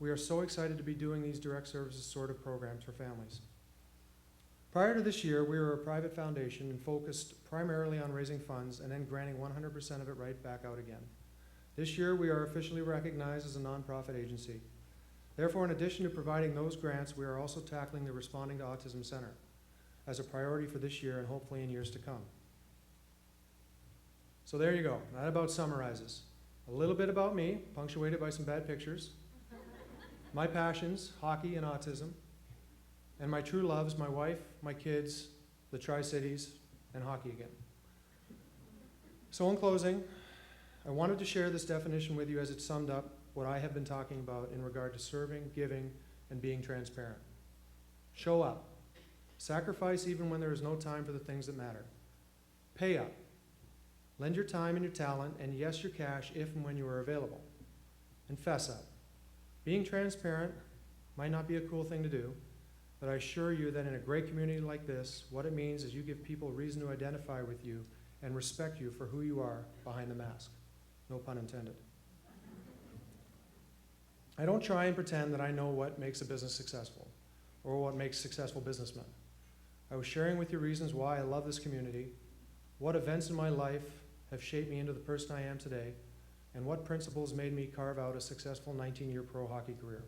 We are so excited to be doing these direct services sort of programs for families. Prior to this year, we were a private foundation and focused primarily on raising funds and then granting 100% of it right back out again. This year, we are officially recognized as a nonprofit agency. Therefore, in addition to providing those grants, we are also tackling the Responding to Autism Center as a priority for this year and hopefully in years to come. So there you go. That about summarizes. A little bit about me, punctuated by some bad pictures. My passions, hockey and autism. And my true loves, my wife, my kids, the Tri-Cities, and hockey again. So in closing, I wanted to share this definition with you as it summed up what I have been talking about in regard to serving, giving, and being transparent. Show up. Sacrifice even when there is no time for the things that matter. Pay up. Lend your time and your talent, and yes, your cash if and when you are available. And fess up. Being transparent might not be a cool thing to do, but I assure you that in a great community like this, what it means is you give people reason to identify with you and respect you for who you are behind the mask. No pun intended. I don't try and pretend that I know what makes a business successful or what makes successful businessmen. I was sharing with you reasons why I love this community, what events in my life have shaped me into the person I am today, and what principles made me carve out a successful 19-year pro hockey career.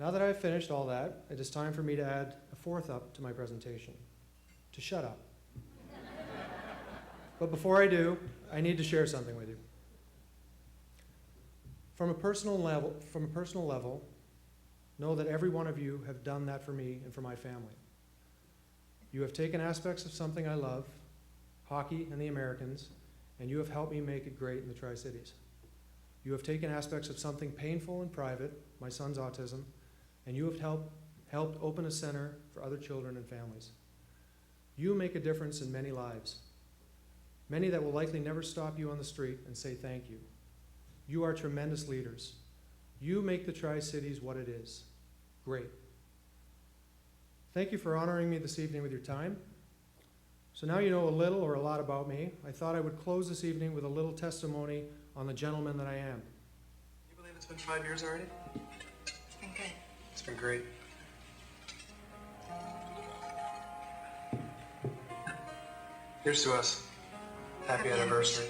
Now that I've finished all that, it is time for me to add a fourth up to my presentation, to shut up. But before I do, I need to share something with you. From a personal level, know that every one of you have done that for me and for my family. You have taken aspects of something I love, hockey and the Americans, and you have helped me make it great in the Tri-Cities. You have taken aspects of something painful and private, my son's autism, and you have helped open a center for other children and families. You make a difference in many lives, many that will likely never stop you on the street and say thank you. You are tremendous leaders. You make the Tri-Cities what it is. Great. Thank you for honoring me this evening with your time. So now you know a little or a lot about me. I thought I would close this evening with a little testimony on the gentleman that I am. You believe it's been 5 years already? It's been good. It's been great. Here's to us. Happy anniversary.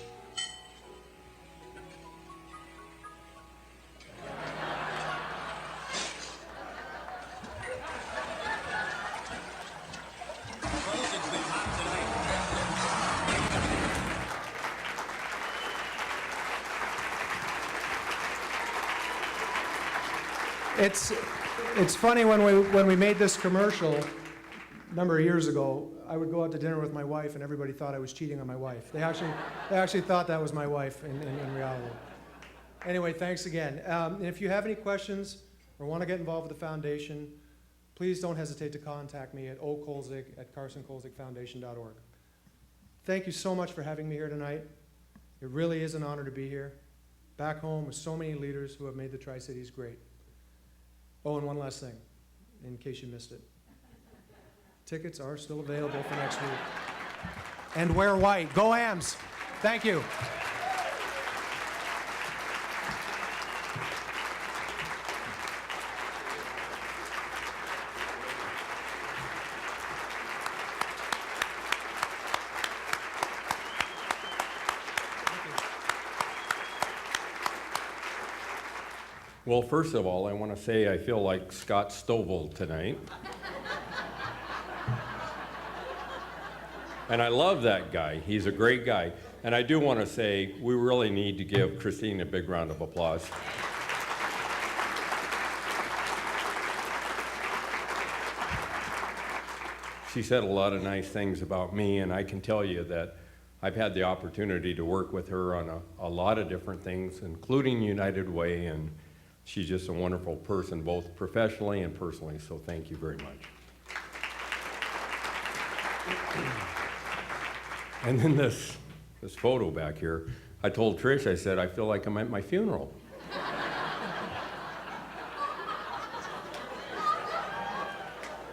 It's funny when we made this commercial a number of years ago, I would go out to dinner with my wife and everybody thought I was cheating on my wife. They actually thought that was my wife in reality. Anyway, thanks again. And if you have any questions or want to get involved with the foundation, please don't hesitate to contact me at okolzik@carsonkolzikfoundation.org. Thank you so much for having me here tonight. It really is an honor to be here, back home with so many leaders who have made the Tri-Cities great. Oh, and one last thing, in case you missed it. Tickets are still available for next week. And wear white. Go Ams! Thank you. Well, first of all, I want to say I feel like Scott Stovall tonight. And I love that guy. He's a great guy. And I do want to say we really need to give Christine a big round of applause. She said a lot of nice things about me, and I can tell you that I've had the opportunity to work with her on a lot of different things, including United Way, and she's just a wonderful person, both professionally and personally, so thank you very much. And then this photo back here, I told Trish, I said, I feel like I'm at my funeral.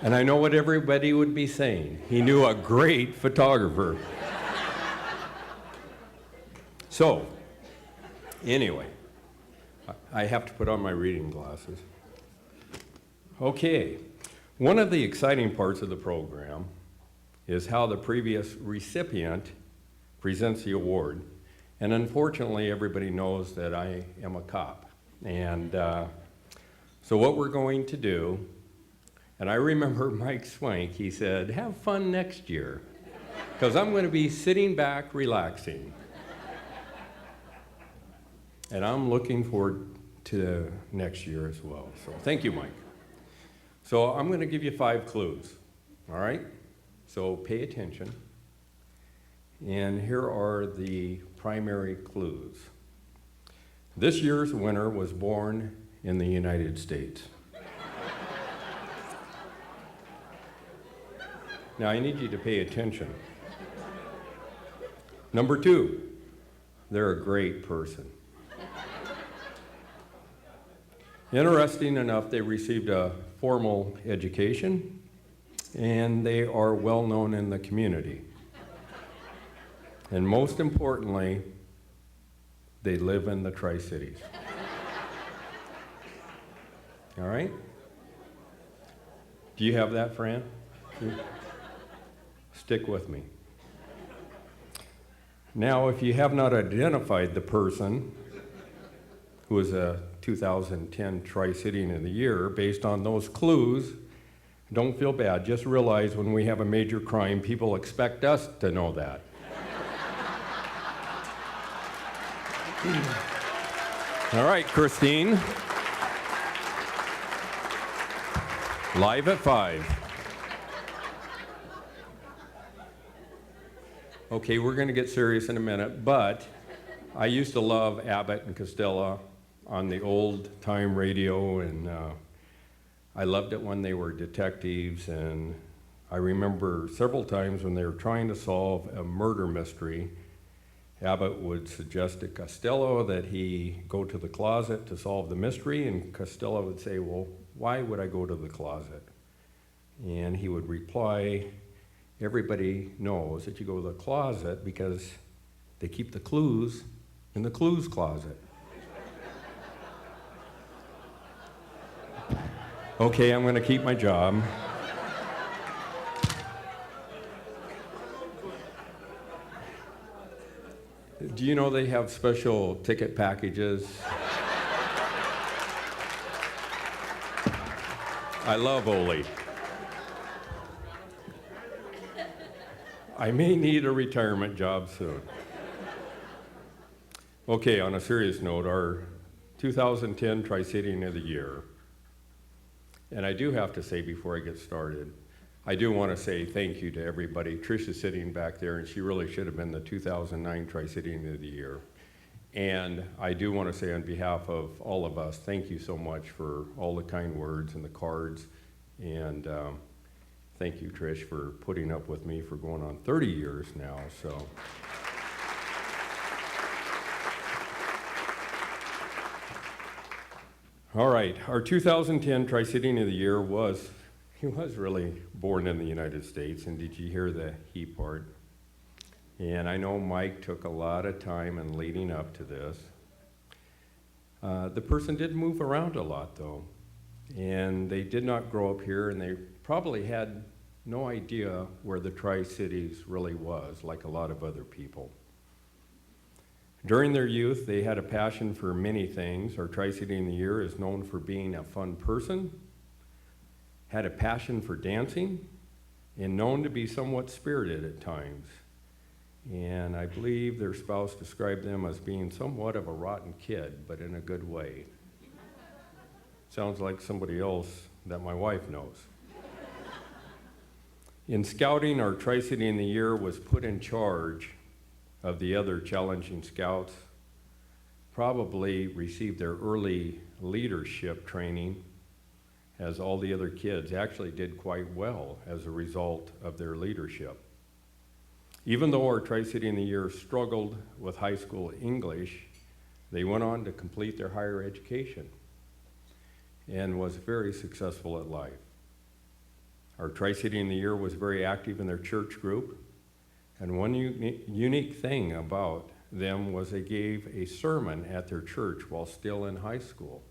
And I know what everybody would be saying. He knew a great photographer. So, anyway, I have to put on my reading glasses. Okay, one of the exciting parts of the program is how the previous recipient presents the award. And unfortunately, everybody knows that I am a cop. And so what we're going to do, and I remember Mike Swank, he said, have fun next year, because I'm going to be sitting back relaxing. And I'm looking forward to next year as well. So thank you, Mike. So I'm going to give you 5 clues, all right? So pay attention. And here are the primary clues. This year's winner was born in the United States. Now I need you to pay attention. Number 2, they're a great person. Interesting enough, they received a formal education, and they are well known in the community. And most importantly, they live in the Tri Cities. All right? Do you have that, Fran? Stick with me. Now, if you have not identified the person who is a 2010 Tri Citian of the Year based on those clues, don't feel bad. Just realize when we have a major crime, people expect us to know that. All right, Christine. Live at 5. Okay, we're going to get serious in a minute, but I used to love Abbott and Costello on the old-time radio, and I loved it when they were detectives, and I remember several times when they were trying to solve a murder mystery, Abbott would suggest to Costello that he go to the closet to solve the mystery, and Costello would say, well, why would I go to the closet? And he would reply, everybody knows that you go to the closet because they keep the clues in the clues closet. Okay, I'm going to keep my job. Do you know they have special ticket packages? I love Ole. I may need a retirement job soon. Okay, on a serious note, our 2010 Tri Citian of the Year. And I do have to say before I get started, I do want to say thank you to everybody. Trisha's sitting back there, and she really should have been the 2009 Tri Citian of the Year. And I do want to say on behalf of all of us, thank you so much for all the kind words and the cards. And thank you, Trish, for putting up with me for going on 30 years now. So. All right, our 2010 Tri Citian of the Year he was really born in the United States, and did you hear the he part? And I know Mike took a lot of time in leading up to this. The person did move around a lot, though, and they did not grow up here, and they probably had no idea where the Tri-Cities really was, like a lot of other people. During their youth, they had a passion for many things. Our Tri Citian of the Year is known for being a fun person, had a passion for dancing, and known to be somewhat spirited at times. And I believe their spouse described them as being somewhat of a rotten kid, but in a good way. Sounds like somebody else that my wife knows. In scouting, our Tri Citian of the Year was put in charge of the other challenging scouts, probably received their early leadership training, as all the other kids actually did quite well as a result of their leadership. Even though our Tri Citian of the Year struggled with high school English, they went on to complete their higher education and was very successful at life. Our Tri Citian of the Year was very active in their church group. And one unique thing about them was they gave a sermon at their church while still in high school.